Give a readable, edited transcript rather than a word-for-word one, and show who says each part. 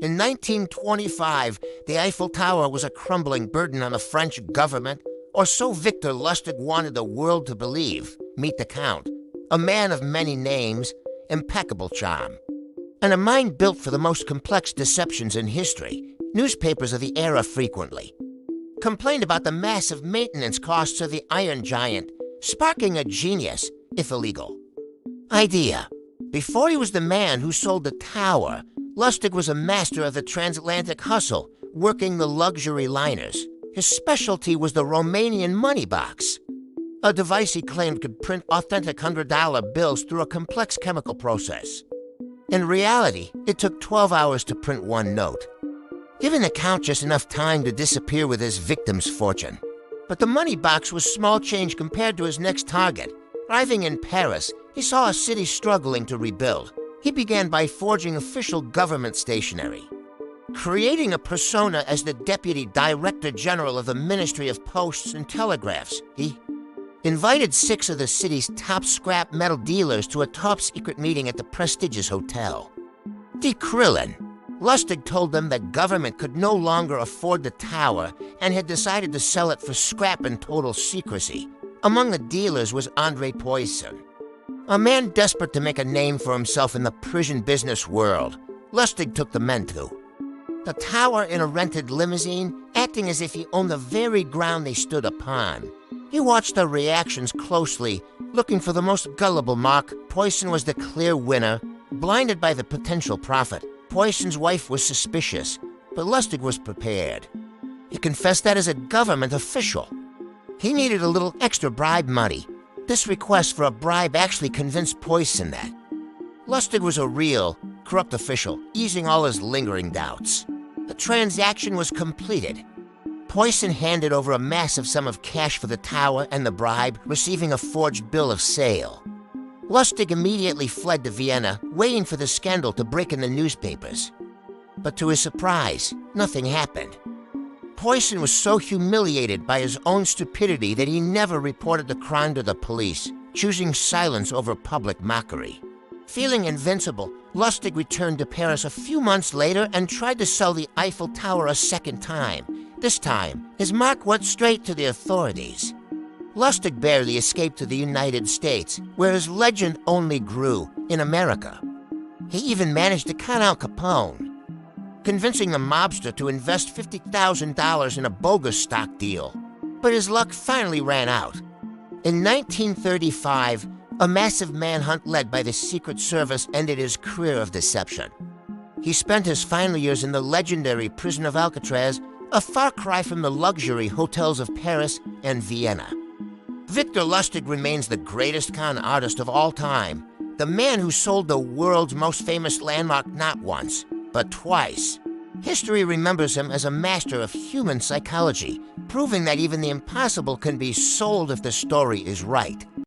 Speaker 1: In 1925, the Eiffel Tower was a crumbling burden on the French government, or so Victor Lustig wanted the world to believe. Meet the Count, a man of many names, impeccable charm, and a mind built for the most complex deceptions in history. Newspapers of the era frequently complained about the massive maintenance costs of the Iron Giant, sparking a genius, if illegal, idea. Before he was the man who sold the tower, Lustig was a master of the transatlantic hustle, working the luxury liners. His specialty was the Romanian money box, a device he claimed could print authentic $100 bills through a complex chemical process. In reality, it took 12 hours to print one note, giving the Count just enough time to disappear with his victim's fortune. But the money box was small change compared to his next target. Arriving in Paris, he saw a city struggling to rebuild. He began by forging official government stationery, creating a persona as the Deputy Director General of the Ministry of Posts and Telegraphs. He invited 6 of the city's top scrap metal dealers to a top-secret meeting at the prestigious hotel. De Krillin. Lustig told them that government could no longer afford the tower and had decided to sell it for scrap in total secrecy. Among the dealers was Andre Poisson, a man desperate to make a name for himself in the Parisian business world. Lustig took the men to the tower in a rented limousine, acting as if he owned the very ground they stood upon. He watched their reactions closely, looking for the most gullible mock. Poisson was the clear winner, blinded by the potential profit. Poisson's wife was suspicious, but Lustig was prepared. He confessed that as a government official, he needed a little extra bribe money. This request for a bribe actually convinced Poisson that Lustig was a real, corrupt official, easing all his lingering doubts. The transaction was completed. Poisson handed over a massive sum of cash for the tower and the bribe, receiving a forged bill of sale. Lustig immediately fled to Vienna, waiting for the scandal to break in the newspapers. But to his surprise, nothing happened. Poisson was so humiliated by his own stupidity that he never reported the crime to the police, choosing silence over public mockery. Feeling invincible, Lustig returned to Paris a few months later and tried to sell the Eiffel Tower a second time. This time, his mark went straight to the authorities. Lustig barely escaped to the United States, where his legend only grew in America. He even managed to con Al Capone, convincing the mobster to invest $50,000 in a bogus stock deal. But his luck finally ran out. In 1935, a massive manhunt led by the Secret Service ended his career of deception. He spent his final years in the legendary prison of Alcatraz, a far cry from the luxury hotels of Paris and Vienna. Victor Lustig remains the greatest con artist of all time, the man who sold the world's most famous landmark not once, but twice. History remembers him as a master of human psychology, proving that even the impossible can be sold if the story is right.